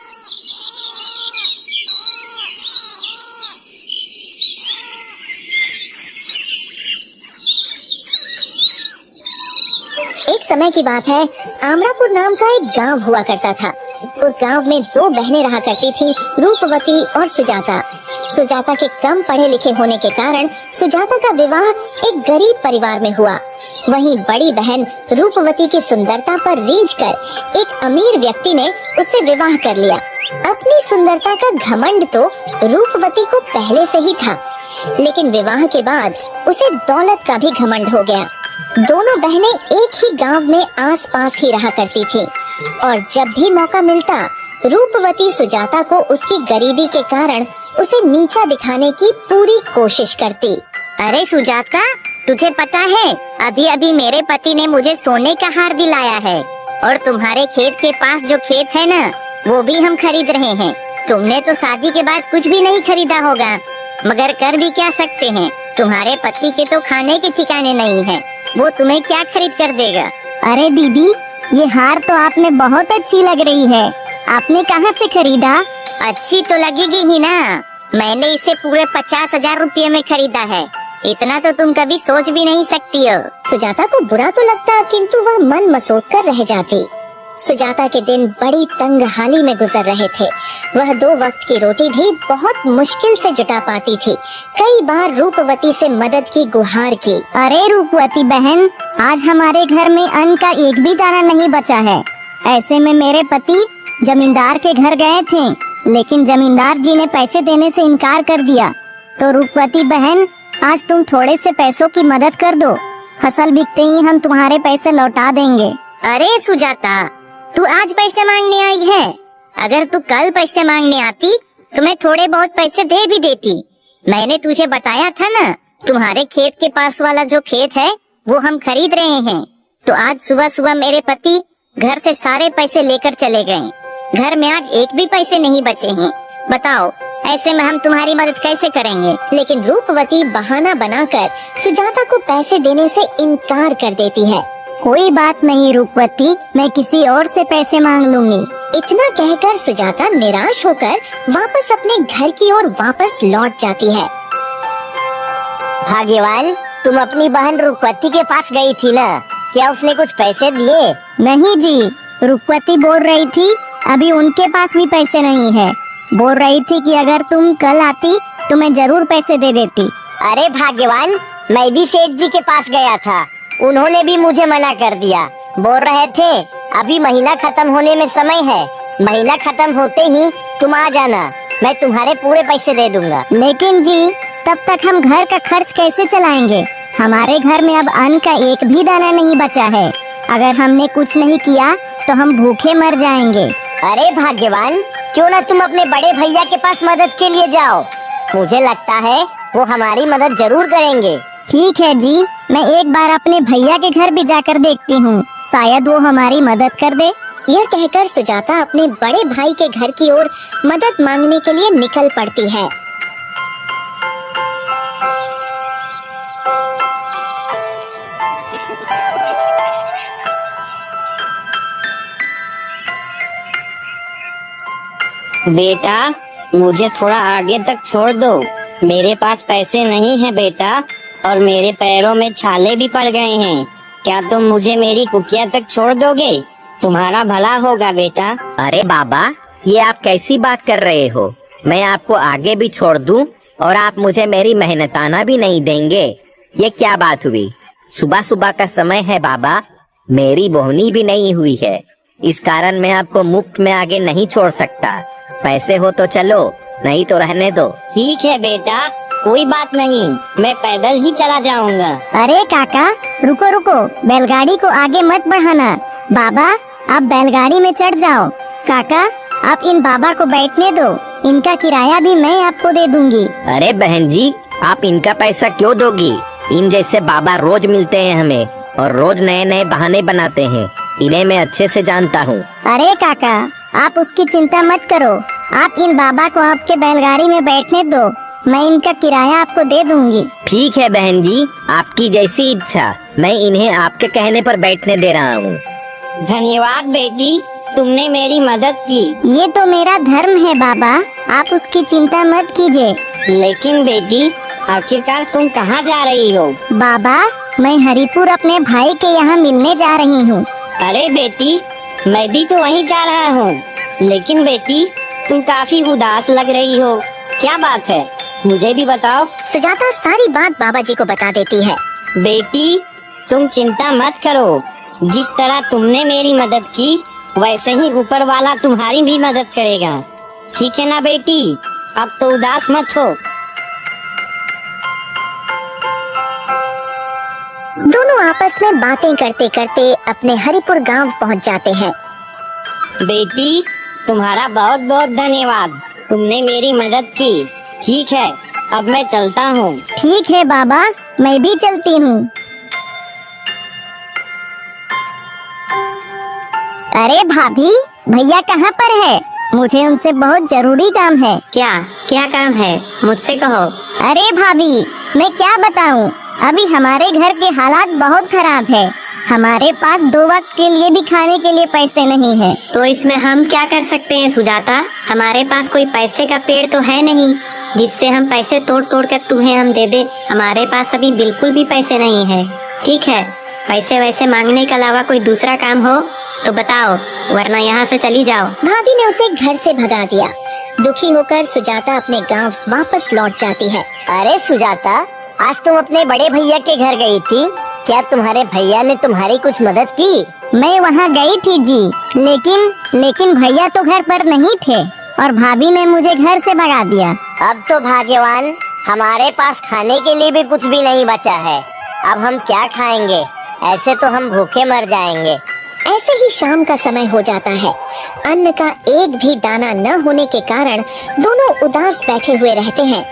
एक समय की बात है, आमरापुर नाम का एक गांव हुआ करता था। उस गांव में दो बहनें रहा करती थी, रूपवती और सुजाता। सुजाता के कम पढ़े लिखे होने के कारण सुजाता का विवाह एक गरीब परिवार में हुआ। वहीं बड़ी बहन रूपवती की सुंदरता पर रीझकर एक अमीर व्यक्ति ने उससे विवाह कर लिया। अपनी सुंदरता का घमंड तो रूपवती को पहले से ही था, लेकिन विवाह के बाद उसे दौलत का भी घमंड हो गया। दोनों बहनें एक ही गांव में आस-पास ही रहा करती थीं और जब भी मौका मिलता रूपवती सुजाता को उसकी गरीबी के कारण उसे नीचा दिखाने की पूरी कोशिश करती। अरे सुजाता, तुझे पता है अभी अभी मेरे पति ने मुझे सोने का हार दिलाया है और तुम्हारे खेत के पास जो खेत है ना, वो भी हम खरीद रहे हैं। तुमने तो शादी के बाद कुछ भी नहीं खरीदा होगा, मगर कर भी क्या सकते हैं, तुम्हारे पति के तो खाने के ठिकाने नहीं है, वो तुम्हें क्या खरीद कर देगा। अरे दीदी, ये हार तो आपने बहुत अच्छी लग रही है, आपने कहाँ से खरीदा? अच्छी तो लगेगी ही ना, मैंने इसे पूरे 50,000 रुपये में खरीदा है। इतना तो तुम कभी सोच भी नहीं सकती हो। सुजाता को बुरा तो लगता, किंतु वह मन महसूस कर रह जाती। सुजाता के दिन बड़ी तंगहाली में गुजर रहे थे। वह 2 वक्त की रोटी भी बहुत मुश्किल से जुटा पाती थी। कई बार रूपवती से मदद की गुहार की। अरे रूपवती बहन, आज हमारे घर में अन्न का एक भी दाना नहीं बचा है। ऐसे में मेरे पति जमींदार के घर गए थे, लेकिन जमींदार जी ने पैसे देने से इनकार कर दिया। तो रूपवती बहन, आज तुम थोड़े से पैसों की मदद कर दो, फसल बिकते ही हम तुम्हारे पैसे लौटा देंगे। अरे सुजाता, तू आज पैसे मांगने आई है? अगर तू कल पैसे मांगने आती तो मैं थोड़े बहुत पैसे दे भी देती। मैंने तुझे बताया था ना, तुम्हारे खेत के पास वाला जो खेत है वो हम खरीद रहे हैं। तो आज सुबह सुबह मेरे पति घर से सारे पैसे लेकर चले गए। घर में आज एक भी पैसे नहीं बचे हैं। बताओ, ऐसे में हम तुम्हारी मदद कैसे करेंगे? लेकिन रूपवती बहाना बनाकर सुजाता को पैसे देने से इनकार कर देती है। कोई बात नहीं रूपवती, मैं किसी और से पैसे मांग लूंगी। इतना कहकर सुजाता निराश होकर वापस अपने घर की ओर वापस लौट जाती है। भाग्यवान, तुम अपनी बहन रूपवती के पास गई थी ना, क्या उसने कुछ पैसे दिए? नहीं जी, रूपवती बोल रही थी अभी उनके पास भी पैसे नहीं है। बोल रही थी कि अगर तुम कल आती तो मैं जरूर पैसे दे देती। अरे भाग्यवान, मैं भी सेठ जी के पास गया था, उन्होंने भी मुझे मना कर दिया। बोल रहे थे अभी महीना खत्म होने में समय है, महीना खत्म होते ही तुम आ जाना, मैं तुम्हारे पूरे पैसे दे दूंगा। लेकिन जी, तब तक हम घर का खर्च कैसे चलाएंगे? हमारे घर में अब अन्न का एक भी दाना नहीं बचा है। अगर हमने कुछ नहीं किया तो हम भूखे मर जाएंगे। अरे भाग्यवान, क्यों ना तुम अपने बड़े भैया के पास मदद के लिए जाओ, मुझे लगता है वो हमारी मदद जरूर करेंगे। ठीक है जी, मैं एक बार अपने भैया के घर भी जाकर देखती हूँ, शायद वो हमारी मदद कर दे। यह कहकर सुजाता अपने बड़े भाई के घर की ओर मदद मांगने के लिए निकल पड़ती है। बेटा, मुझे थोड़ा आगे तक छोड़ दो, मेरे पास पैसे नहीं है बेटा, और मेरे पैरों में छाले भी पड़ गए हैं। क्या तुम मुझे मेरी कुटिया तक छोड़ दोगे? तुम्हारा भला होगा बेटा। अरे बाबा, ये आप कैसी बात कर रहे हो? मैं आपको आगे भी छोड़ दूं और आप मुझे मेरी मेहनताना भी नहीं देंगे? ये क्या बात हुई? सुबह सुबह का समय है बाबा, मेरी बोहनी भी नहीं हुई है, इस कारण मैं आपको मुफ्त में आगे नहीं छोड़ सकता। पैसे हो तो चलो, नहीं तो रहने दो। ठीक है बेटा, कोई बात नहीं, मैं पैदल ही चला जाऊंगा। अरे काका, रुको रुको, बैलगाड़ी को आगे मत बढ़ाना। बाबा, आप बैलगाड़ी में चढ़ जाओ। काका, आप इन बाबा को बैठने दो, इनका किराया भी मैं आपको दे दूंगी। अरे बहन जी, आप इनका पैसा क्यों दोगी? इन जैसे बाबा रोज मिलते हैं हमें और रोज नए नए बहाने बनाते हैं, इन्हें मैं अच्छे से जानता हूँ। अरे काका, आप उसकी चिंता मत करो, आप इन बाबा को आपके बैलगाड़ी में बैठने दो, मैं इनका किराया आपको दे दूंगी। ठीक है बहन जी, आपकी जैसी इच्छा, मैं इन्हें आपके कहने पर बैठने दे रहा हूँ। धन्यवाद बेटी, तुमने मेरी मदद की। ये तो मेरा धर्म है बाबा, आप उसकी चिंता मत कीजिए। लेकिन बेटी, आखिरकार तुम कहाँ जा रही हो? बाबा, मैं हरिपुर अपने भाई के यहाँ मिलने जा रही हूँ। अरे बेटी, मैं भी तो वहीं जा रहा हूँ। लेकिन बेटी, तुम काफी उदास लग रही हो, क्या बात है? मुझे भी बताओ। सुजाता सारी बात बाबा जी को बता देती है। बेटी, तुम चिंता मत करो। जिस तरह तुमने मेरी मदद की, वैसे ही ऊपर वाला तुम्हारी भी मदद करेगा। ठीक है ना बेटी? अब तो उदास मत हो। दोनों आपस में बातें करते करते अपने हरिपुर गांव पहुंच जाते हैं। बेटी, तुम्हारा बहुत बहुत धन्यवाद। तुमने मेरी मदद की। ठीक है, अब मैं चलता हूँ। ठीक है बाबा, मैं भी चलती हूँ। अरे भाभी, भैया कहाँ पर है? मुझे उनसे बहुत जरूरी काम है। क्या क्या काम है? मुझसे कहो। अरे भाभी, मैं क्या बताऊँ, अभी हमारे घर के हालात बहुत खराब है। हमारे पास 2 वक्त के लिए भी खाने के लिए पैसे नहीं है। तो इसमें हम क्या कर सकते हैं सुजाता? हमारे पास कोई पैसे का पेड़ तो है नहीं जिससे हम पैसे तोड़ तोड़ कर तुम्हें हम दे दे। हमारे पास अभी बिल्कुल भी पैसे नहीं है। ठीक है, पैसे वैसे मांगने के अलावा कोई दूसरा काम हो तो बताओ, वरना यहाँ से चली जाओ। भाभी ने उसे घर से भगा दिया। दुखी होकर सुजाता अपने गांव वापस लौट जाती है। अरे सुजाता, आज तुम अपने बड़े भैया के घर गई थी, क्या तुम्हारे भैया ने तुम्हारी कुछ मदद की? मैं वहाँ गई थी जी, लेकिन भैया तो घर पर नहीं थे और भाभी ने मुझे घर से भगा दिया। अब तो भाग्यवान, हमारे पास खाने के लिए भी कुछ भी नहीं बचा है। अब हम क्या खाएंगे? ऐसे तो हम भूखे मर जाएंगे। ऐसे ही शाम का समय हो जाता है। अन्न का एक भी दाना न होने के कारण दोनों उदास बैठे हुए रहते हैं।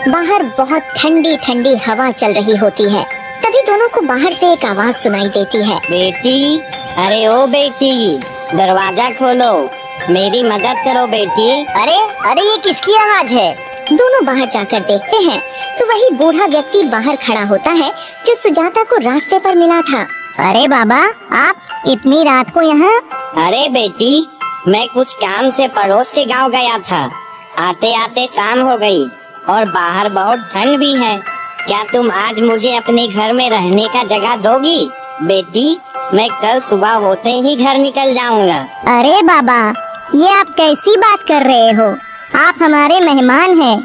बाहर बहुत ठंडी ठंडी हवा चल रही होती है। तभी दोनों को बाहर से एक आवाज सुनाई देती है। बेटी, अरे ओ बेटी, दरवाजा खोलो, मेरी मदद करो बेटी। अरे ये किसकी आवाज है? दोनों बाहर जाकर देखते हैं तो वही बूढ़ा व्यक्ति बाहर खड़ा होता है जो सुजाता को रास्ते पर मिला था। अरे बाबा, आप इतनी रात को यहाँ? अरे बेटी, मैं कुछ काम से पड़ोस के गांव गया था। आते आते शाम हो गई और बाहर बहुत ठंड भी है। क्या तुम आज मुझे अपने घर में रहने का जगह दोगी? बेटी, मैं कल सुबह होते ही घर निकल जाऊंगा। अरे बाबा, ये आप कैसी बात कर रहे हो? आप हमारे मेहमान हैं।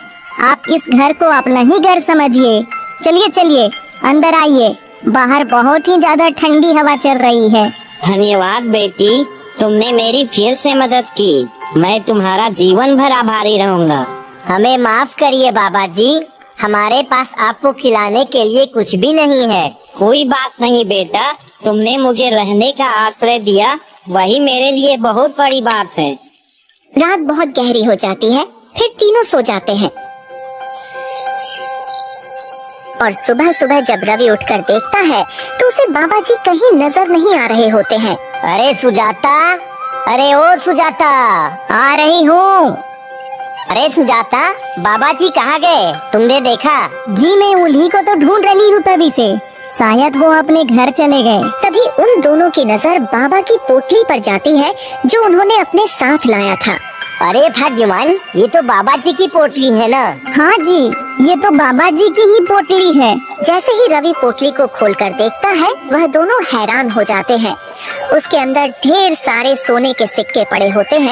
आप इस घर को अपना ही घर समझिए। चलिए अंदर आइए, बाहर बहुत ही ज्यादा ठंडी हवा चल रही है। धन्यवाद बेटी, तुमने मेरी फिर से मदद की। मैं तुम्हारा जीवन भर आभारी रहूंगा। हमें माफ करिए बाबा जी, हमारे पास आपको खिलाने के लिए कुछ भी नहीं है। कोई बात नहीं बेटा, तुमने मुझे रहने का आश्रय दिया, वही मेरे लिए बहुत बड़ी बात है। रात बहुत गहरी हो जाती है, फिर तीनों सो जाते हैं। और सुबह सुबह जब रवि उठकर देखता है तो उसे बाबा जी कहीं नजर नहीं आ रहे होते हैं। अरे सुजाता, अरे ओ सुजाता, आ रही हूँ। अरे सुजाता, बाबा जी कहाँ गए? तुमने देखा? जी मैं उन्हीं को तो ढूंढ रही हूँ तभी से, शायद वो अपने घर चले गए। तभी उन दोनों की नजर बाबा की पोटली पर जाती है जो उन्होंने अपने साथ लाया था। अरे भाग्यवान, ये तो बाबा जी की पोटली है ना? हाँ जी, ये तो बाबा जी की ही पोटली है। जैसे ही रवि पोटली को खोलकर देखता है, वह दोनों हैरान हो जाते हैं। उसके अंदर ढेर सारे सोने के सिक्के पड़े होते हैं